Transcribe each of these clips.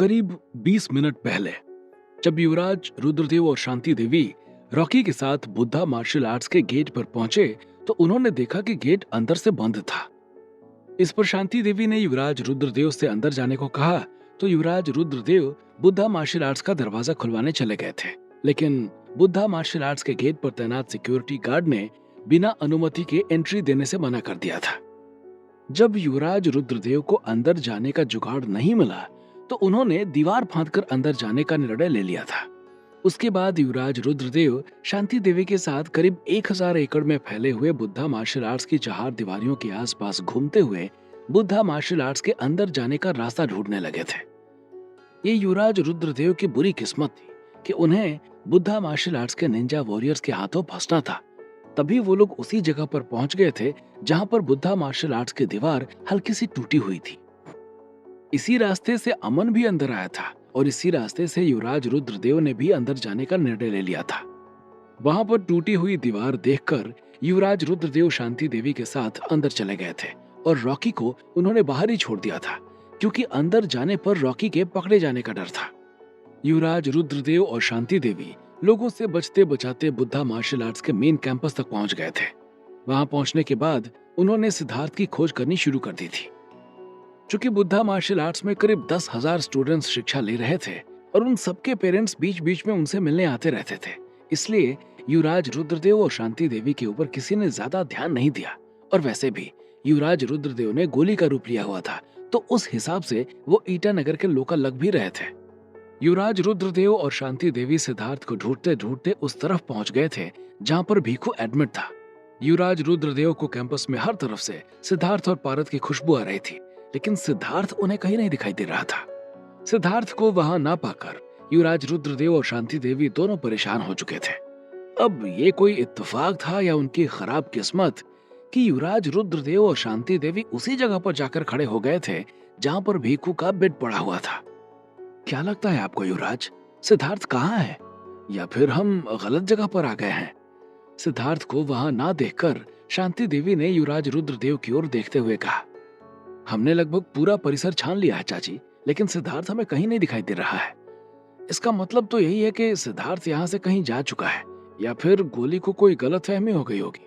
करीब 20 मिनट पहले जब युवराज रुद्रदेव और शांति देवी रॉकी के साथ बुद्धा मार्शल आर्ट्स के गेट पर पहुंचे तो उन्होंने देखा कि गेट अंदर से बंद था। इस पर शांति देवी ने युवराज रुद्रदेव से अंदर जाने को कहा तो युवराज रुद्रदेव बुद्धा मार्शल आर्ट्स का दरवाजा खुलवाने चले गए थे, लेकिन बुद्धा मार्शल आर्ट्स के गेट पर तैनात सिक्योरिटी गार्ड ने बिना अनुमति के एंट्री देने से मना कर दिया था। जब युवराज रुद्रदेव को अंदर जाने का जुगाड़ नहीं मिला तो उन्होंने दीवार फांदकर अंदर जाने का निर्णय ले लिया था। उसके बाद युवराज रुद्रदेव शांति देवी के साथ करीब 1000 एकड़ में फैले हुए बुद्धा मार्शल आर्ट्स की 4 दीवारियों के आसपास घूमते हुए बुद्धा मार्शल आर्ट्स के अंदर जाने का रास्ता ढूंढने लगे थे। ये युवराज रुद्रदेव की बुरी किस्मत थी कि उन्हें बुद्धा मार्शल आर्ट्स के निंजा वॉरियर्स के हाथों फंसना था। तभी वो लोग उसी जगह पर पहुंच गए थे जहां पर बुद्धा मार्शल आर्ट्स की दीवार हल्की सी टूटी हुई थी। इसी रास्ते से अमन भी अंदर आया था और इसी रास्ते से युवराज रुद्रदेव ने भी अंदर जाने का निर्णय ले लिया था। वहां पर टूटी हुई दीवार देखकर युवराज रुद्रदेव शांति देवी के साथ अंदर चले गए थे और रॉकी को उन्होंने बाहर ही छोड़ दिया था, क्योंकि अंदर जाने पर रॉकी के पकड़े जाने का डर था। युवराज रुद्रदेव और शांति देवी लोगों से बचते बचाते बुद्धा मार्शल आर्ट्स के मेन कैंपस तक पहुंच गए थे। वहां पहुंचने के बाद उन्होंने सिद्धार्थ की खोज करनी शुरू कर दी थी। चूंकि बुद्धा मार्शल आर्ट्स में करीब 10,000 स्टूडेंट्स शिक्षा ले रहे थे और उन सबके पेरेंट्स बीच बीच में उनसे मिलने आते रहते थे, इसलिए युवराज रुद्रदेव और शांति देवी के ऊपर किसी ने ज्यादा ध्यान नहीं दिया। और वैसे भी युवराज रुद्रदेव ने गोली का रूप लिया हुआ था, तो उस हिसाब से वो ईटानगर के लोकल लग भी रहे थे। युवराज रुद्रदेव और शांति देवी सिद्धार्थ को ढूंढते ढूंढते उस तरफ पहुंच गए थे जहां पर भीखू एडमिट था। युवराज रुद्रदेव को कैंपस में हर तरफ से सिद्धार्थ और पारद की खुशबू आ रही थी, लेकिन सिद्धार्थ उन्हें कहीं नहीं दिखाई दे रहा था। सिद्धार्थ को वहां ना पाकर युवराज रुद्रदेव और शांति देवी दोनों परेशान हो चुके थे। अब ये कोई इत्तेफाक था या उनकी खराब किस्मत कि युवराज रुद्रदेव और शांति देवी उसी जगह पर जाकर खड़े हो गए थे जहां पर भीखू का बेड पड़ा हुआ था। क्या लगता है आपको युवराज, सिद्धार्थ कहाँ है? या फिर हम गलत जगह पर आ गए हैं? सिद्धार्थ को वहां ना देखकर शांति देवी ने युवराज रुद्रदेव की ओर देखते हुए कहा, हमने लगभग पूरा परिसर छान लिया है चाची, लेकिन सिद्धार्थ हमें कहीं नहीं दिखाई दे रहा है। इसका मतलब तो यही है कि सिद्धार्थ यहाँ से कहीं जा चुका है या फिर गोली को कोई गलतफहमी हो गई होगी।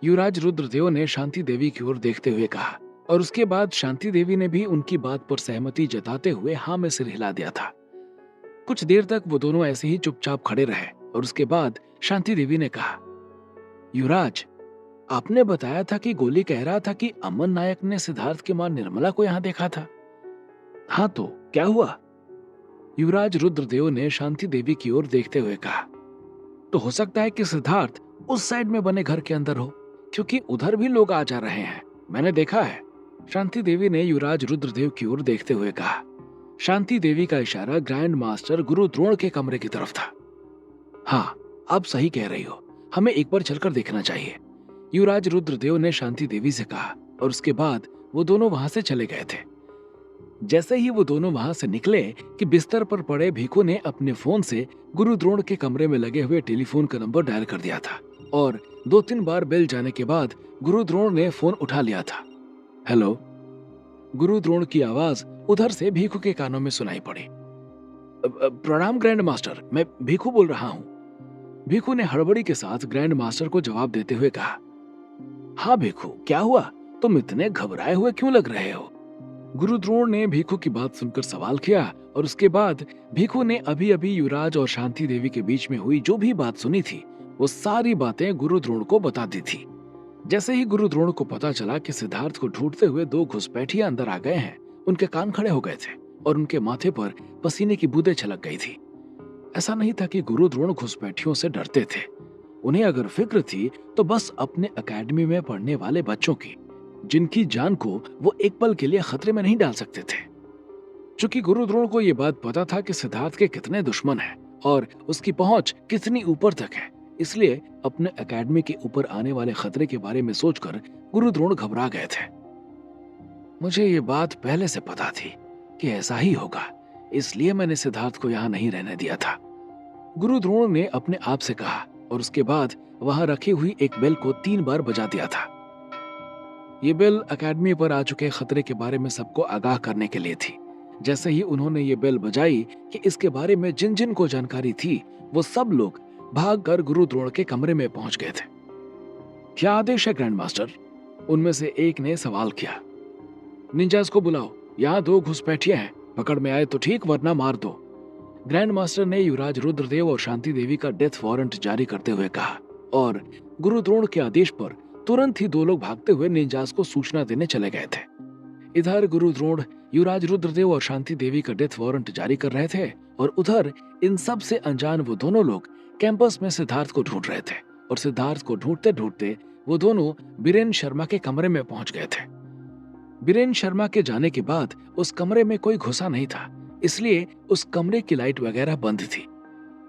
युवराज रुद्रदेव ने शांति देवी की ओर देखते हुए कहा और उसके बाद शांति देवी ने भी उनकी बात पर सहमति जताते हुए हाँ में सिर हिला दिया था। कुछ देर तक वो दोनों ऐसे ही चुपचाप खड़े रहे और उसके बाद शांति देवी ने कहा, युवराज, आपने बताया था कि गोली कह रहा था कि अमन नायक ने सिद्धार्थ की मां निर्मला को यहाँ देखा था। हाँ, तो क्या हुआ? युवराज रुद्रदेव ने शांति देवी की ओर देखते हुए कहा, तो हो सकता है कि सिद्धार्थ उस साइड में बने घर के अंदर हो, क्योंकि उधर भी लोग आ जा रहे हैं, मैंने देखा है। शांति देवी ने युवराज रुद्रदेव की ओर देखते हुए कहा। शांति देवी का इशारा ग्रैंड मास्टर गुरु द्रोण के कमरे की तरफ था। हाँ, आप सही कह रही हो, हमें एक बार चलकर देखना चाहिए, युवराज रुद्रदेव ने शांति देवी से कहा और उसके बाद वो दोनों वहां से चले गए थे। जैसे ही वो दोनों वहां से निकले कि बिस्तर पर पड़े भीखू ने अपने फोन से गुरु द्रोण के कमरे में लगे हुए टेलीफोन का नंबर डायल कर दिया था और 2-3 बार बेल जाने के बाद गुरु द्रोण ने फोन उठा लिया था। हेलो, गुरु द्रोण की आवाज उधर से भीखू के कानों में सुनाई पड़ी। प्रणाम ग्रैंड मास्टर, मैं भीखू बोल रहा हूँ। भीखू ने हड़बड़ी के साथ ग्रैंड मास्टर को जवाब देते हुए कहा, हाँ भीखू, क्या हुआ? तुम इतने घबराए हुए क्यों लग रहे हो? गुरु द्रोण ने भीखू की बात सुनकर सवाल किया और उसके बाद भीखू ने अभी अभी युवराज और शांति देवी के बीच में हुई जो भी बात सुनी थी वो सारी बातें गुरु द्रोण को बता दी थी। जैसे ही गुरु द्रोण को पता चला कि सिद्धार्थ को ढूंढते हुए 2 घुसपैठिए अंदर आ गए हैं, उनके कान खड़े हो गए थे और उनके माथे पर पसीने की बूंदें छलक गई थी। ऐसा नहीं था कि गुरु द्रोण घुसपैठियों से डरते थे, उन्हें अगर फिक्र थी तो बस अपने एकेडमी में पढ़ने वाले बच्चों की, जिनकी जान को वो एक पल के लिए खतरे में नहीं डाल सकते थे। चूंकि गुरु द्रोण को ये बात पता था कि सिद्धार्थ के कितने दुश्मन हैं और उसकी पहुंच कितनी ऊपर तक है, इसलिए अपने एकेडमी के ऊपर आने वाले खतरे के बारे में सोचकर गुरु द्रोण घबरा गए थे। मुझे ये बात पहले से पता थी कि ऐसा ही होगा, इसलिए मैंने सिद्धार्थ को यहाँ नहीं रहने दिया था, गुरु द्रोण ने अपने आप से कहा और उसके बाद वहां रखी हुई एक बेल को 3 बार बजा दिया था। ये बेल एकेडमी पर आ चुके खतरे के बारे में सबको आगाह करने के लिए थी। जैसे ही उन्होंने ये बेल बजाई कि इसके बारे में जिन जिन को जानकारी थी, वो सब लोग भागकर गुरु द्रोण के कमरे में पहुंच गए थे। क्या आदेश है ग्रैंड मास्टर? उनमें से एक ने सवाल किया। निंजास को बुलाओ, यहाँ 2 घुसपैठिए हैं, पकड़ में आए तो ठीक वरना मार दो। ग्रैंड मास्टर ने युवराज रुद्रदेव और शांति देवी का डेथ वारंट जारी करते हुए कहा और गुरु द्रोण के आदेश पर तुरंत ही 2 लोग भागते हुए निंजास को सूचना देने चले गए थे। इधर गुरु द्रोण युवराज रुद्रदेव और शांति देवी का डेथ वारंट जारी कर रहे थे और उधर इन सब से अनजान वो दोनों लोग कैंपस में सिद्धार्थ को ढूंढ रहे थे और सिद्धार्थ को ढूंढते ढूंढते वो दोनों बीरेन शर्मा के कमरे में पहुंच गए थे। बीरेन शर्मा के जाने के बाद उस कमरे में कोई घुसा नहीं था, इसलिए उस कमरे की लाइट वगैरह बंद थी।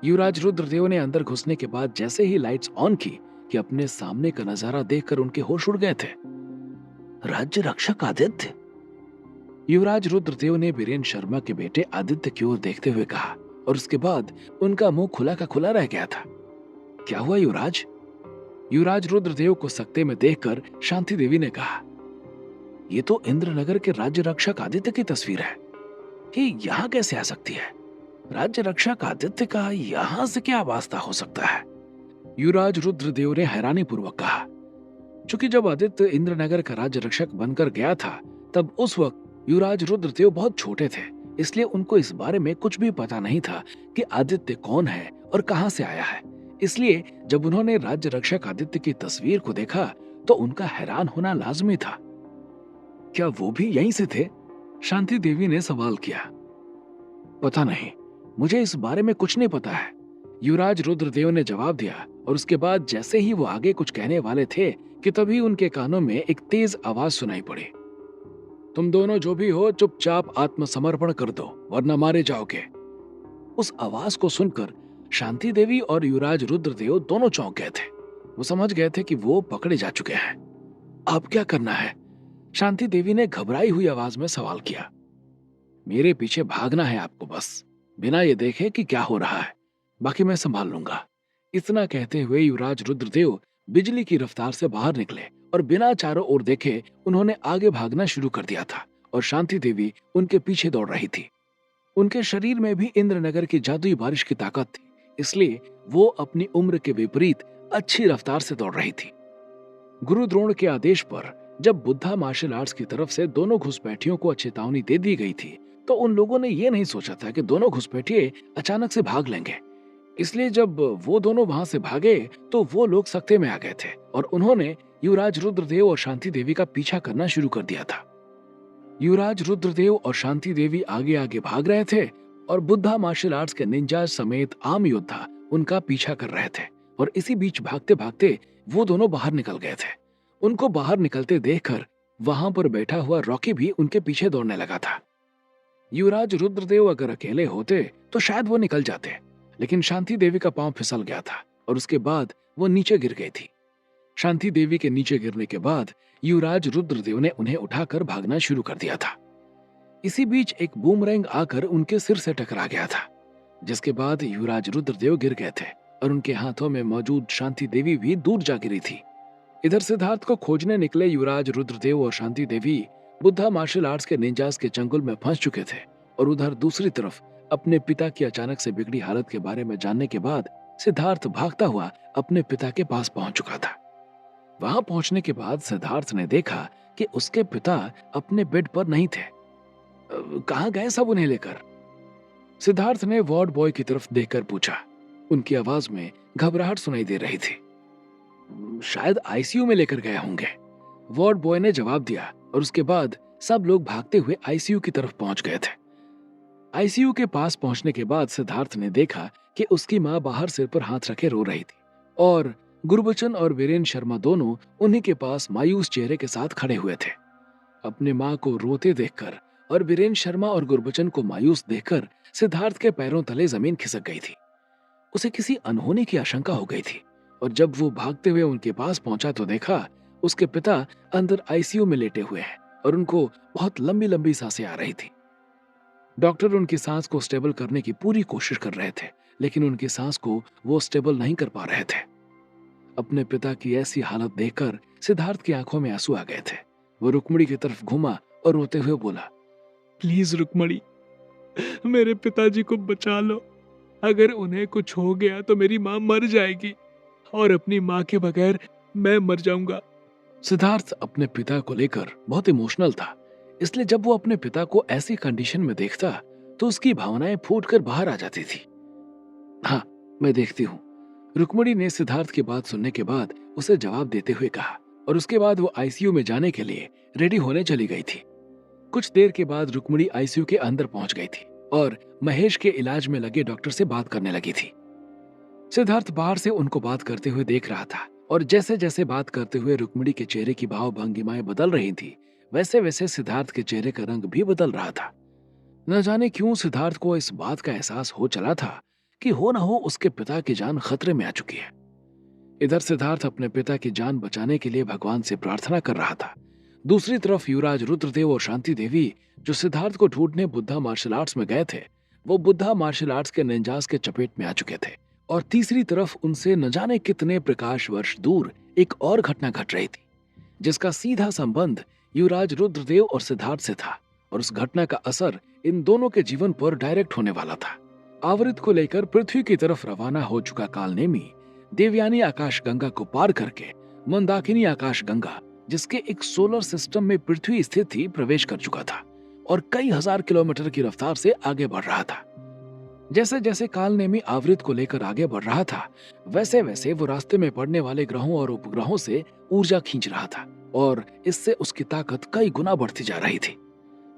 युवराज रुद्रदेव ने अंदर घुसने के बाद जैसे ही लाइट्स ऑन की कि अपने सामने का नजारा देखकर उनके होश उड़ गए थे। राज्य रक्षक आदित्य? युवराज रुद्रदेव ने बीरेन शर्मा के बेटे आदित्य की ओर देखते हुए कहा और उसके बाद उनका मुंह खुला का खुला रह गया था। क्या हुआ युवराज? युवराज रुद्रदेव को सकते में देखकर शांति देवी ने कहा, ये तो इंद्रनगर के राज्य रक्षक आदित्य की तस्वीर है। ये यहाँ कैसे आ सकती है? राज्य रक्षक आदित्य का यहाँ से क्या वास्ता हो सकता है? युवराज रुद्रदेव ने हैरानी पूर्वक कहा। चूंकि जब आदित्य इंद्रनगर का राज्य रक्षक बनकर गया था, तब उस वक्त युवराज रुद्रदेव बहुत छोटे थे, इसलिए उनको इस बारे में कुछ भी पता नहीं था कि आदित्य कौन है और कहां से आया है। इसलिए जब उन्होंने राज्य रक्षक आदित्य की तस्वीर को देखा तो उनका हैरान होना लाजमी था। क्या वो भी यहीं से थे? शांति देवी ने सवाल किया। पता नहीं, मुझे इस बारे में कुछ नहीं पता है, युवराज रुद्रदेव ने जवाब दिया और उसके बाद जैसे ही वो आगे कुछ कहने वाले थे कि तभी उनके कानों में एक तेज आवाज सुनाई पड़ी। तुम दोनों जो भी हो, चुपचाप आत्मसमर्पण कर दो वरना मारे जाओगे। उस आवाज को सुनकर शांति देवी और युवराज रुद्रदेव दोनों चौंक गए थे। वो समझ गए थे कि वो पकड़े जा चुके हैं। अब क्या करना है? शांति देवी ने घबराई हुई आवाज में सवाल किया। मेरे पीछे भागना है आपको, बस बिना ये देखे कि क्या हो रहा है, बाकी मैं संभाल लूंगा। इतना कहते हुए युवराज रुद्रदेव बिजली की रफ्तार से बाहर निकले और बिना चारों ओर देखे उन्होंने आगे भागना शुरू कर दिया था और शांति देवी उनके पीछे दौड़ रही थी। उनके शरीर में भी इंद्रनगर की जादुई बारिश की ताकत थी, इसलिए वो अपनी उम्र के विपरीत अच्छी रफ्तार से दौड़ रही थी। गुरु द्रोण के आदेश पर जब बुद्धा मार्शल आर्ट्स की तरफ से दोनों घुसपैठियों को चेतावनी दे दी गई थी, तो उन लोगों ने ये नहीं सोचा था कि दोनों घुसपैठिए अचानक से भाग लेंगे। इसलिए जब वो दोनों वहां से भागे तो वो लोग सकते में आ गए थे और उन्होंने युवराज रुद्रदेव और शांति देवी का पीछा करना शुरू कर दिया था। युवराज रुद्रदेव और शांति देवी आगे आगे भाग रहे थे और बुद्धा मार्शल आर्ट्स के निंजा समेत आम योद्धा उनका पीछा कर रहे थे और इसी बीच भागते भागते वो दोनों बाहर निकल गए थे। उनको बाहर निकलते देखकर वहां पर बैठा हुआ रॉकी भी उनके पीछे दौड़ने लगा था। युवराज रुद्रदेव अगर अकेले होते तो शायद वो निकल जाते, लेकिन शांति देवी का पांव फिसल गया था और उसके बाद वो नीचे गिर गई थी। शांति देवी के नीचे गिरने के बाद युवराज रुद्रदेव ने उन्हें उठाकर भागना शुरू कर दिया था। इसी बीच एक बूमरैंग आकर उनके सिर से टकरा गया था, जिसके बाद युवराज रुद्रदेव गिर गए थे और उनके हाथों में मौजूद शांति देवी भी दूर जा गिरी थी। इधर सिद्धार्थ को खोजने निकले युवराज रुद्रदेव और शांति देवी बुद्धा मार्शल आर्ट्स के निंजास के चंगुल में फंस चुके थे और उधर दूसरी तरफ अपने पिता की अचानक से बिगड़ी हालत के बारे में जानने के बाद सिद्धार्थ भागता हुआ अपने पिता के पास पहुंच चुका था। वहां पहुंचने के बाद सिद्धार्थ ने देखा कि उसके पिता अपने बेड पर नहीं थे। कहां गए सब उन्हें लेकर? सिद्धार्थ ने वार्ड बॉय की तरफ देखकर पूछा। उनकी आवाज में घबराहट सुनाई दे रही थी। शायद आईसीयू में लेकर गए होंगे, वार्ड बॉय ने जवाब दिया और उसके बाद सब लोग भागते हुए आईसीयू की तरफ पहुंच गए थे। आईसीयू के पास पहुंचने के बाद सिद्धार्थ ने देखा कि उसकी मां बाहर सिर पर हाथ रखे रो रही थी और गुरबचन और वीरेन शर्मा दोनों उन्हीं के पास मायूस चेहरे के साथ खड़े हुए थे। अपने मां को रोते देखकर और वीरेन शर्मा और गुरबचन को मायूस देखकर सिद्धार्थ के पैरों तले जमीन खिसक गई थी। उसे किसी अनहोनी की आशंका हो गई थी और जब वो भागते हुए उनके पास पहुंचा तो देखा उसके पिता अंदर आईसीयू में लेटे हुए हैं और उनको बहुत लंबी लंबी सांसें आ रही थी। डॉक्टर उनकी सांस को स्टेबल करने की पूरी कोशिश कर रहे थे, लेकिन उनकी सांस को वो स्टेबल नहीं कर पा रहे थे। अपने पिता की ऐसी हालत देखकर सिद्धार्थ की आंखों में आंसू आ गए थे। वो रुक्मणी की तरफ घूमा और रोते हुए बोला, प्लीज रुक्मणी, मेरे पिताजी को बचा लो। अगर उन्हें कुछ हो गया तो मेरी माँ मर जाएगी और अपनी माँ के बगैर मैं मर जाऊंगा। सिद्धार्थ अपने पिता को लेकर बहुत इमोशनल था, इसलिए जब वो अपने पिता को ऐसी कंडीशन में देखता तो उसकी भावनाएं फूटकर बाहर आ जाती थी। हाँ, मैं देखती हूँ। रुक्मिणी ने सिद्धार्थ की बात सुनने के बाद उसे जवाब देते हुए कहा और उसके बाद वो आईसीयू में जाने के लिए रेडी होने चली गई थी। कुछ देर के बाद रुक्मिणी आईसीयू के अंदर पहुंच गई थी और महेश के इलाज में लगे डॉक्टर से बात करने लगी थी। सिद्धार्थ बाहर से उनको बात करते हुए देख रहा था और जैसे जैसे बात करते हुए रुक्मिणी के चेहरे की भाव भंगिमाएं बदल रही थी, वैसे वैसे सिद्धार्थ के चेहरे का रंग भी बदल रहा था। न जाने क्यों सिद्धार्थ को इस बात का एहसास हो चला था कि हो न हो उसके पिता की जान खतरे में आ चुकी है। इधर सिद्धार्थ अपने पिता की जान बचाने के लिए भगवान से प्रार्थना कर रहा था। दूसरी तरफ युवराज रुद्रदेव और शांति देवी जो सिद्धार्थ को ढूंढने बुद्धा मार्शल आर्ट्स में गए थे, वो बुद्धा मार्शल आर्ट्स के निंजास के चपेट में आ चुके थे। और तीसरी तरफ उनसे न जाने कितने प्रकाश वर्ष दूर एक और घटना घट रही थी, जिसका सीधा संबंध युवराज रुद्रदेव और सिद्धार्थ से था और उस घटना का असर इन दोनों के जीवन पर डायरेक्ट होने वाला था। आवृत को लेकर पृथ्वी की तरफ रवाना हो चुका कालनेमी देवयानी आकाश गंगा को पार करके मंदाकिनी आकाश गंगा, जिसके एक सोलर सिस्टम में पृथ्वी स्थित थी, प्रवेश कर चुका था और कई हजार किलोमीटर की रफ्तार से आगे बढ़ रहा था। जैसे जैसे कालनेमी आवृत को लेकर आगे बढ़ रहा था, वैसे वैसे वो रास्ते में पड़ने वाले ग्रहों और उपग्रहों से ऊर्जा खींच रहा था और इससे उसकी ताकत कई गुना बढ़ती जा रही थी।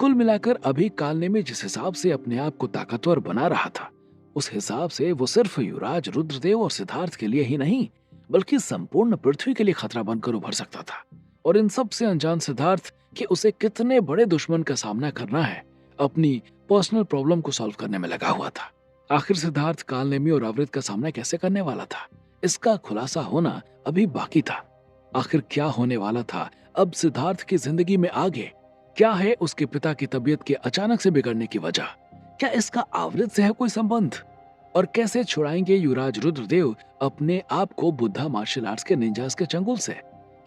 कुल मिलाकर अभी कालनेमी जिस हिसाब से अपने आप को ताकतवर बना रहा था, उस हिसाब से वो सिर्फ युवराज रुद्रदेव और सिद्धार्थ के लिए ही नहीं, बल्कि संपूर्ण पृथ्वी के लिए खतरा बनकर उभर सकता था। और इन सब से अनजान सिद्धार्थ कि उसे कितने बड़े दुश्मन का सामना करना है, अपनी पर्सनल प्रॉब्लम को सॉल्व करने में लगा हुआ था। आखिर सिद्धार्थ कालनेमी और आवृत का सामना कैसे करने वाला था, इसका खुलासा होना अभी बाकी था। आखिर क्या होने वाला था अब सिद्धार्थ की जिंदगी में आगे? क्या है उसके पिता की तबीयत के अचानक से बिगड़ने की वजह? क्या इसका आवृत से है कोई संबंध? और कैसे छुड़ाएंगे युवराज रुद्रदेव अपने आप को बुद्धा मार्शल आर्ट्स के निंजास के चंगुल से?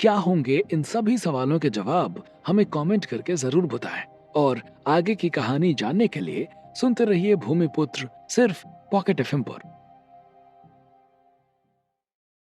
क्या होंगे इन सभी सवालों के जवाब? हमें कमेंट करके जरूर बताएं और आगे की कहानी जानने के लिए सुनते रहिए भूमिपुत्र सिर्फ पॉकेट एफएम पर।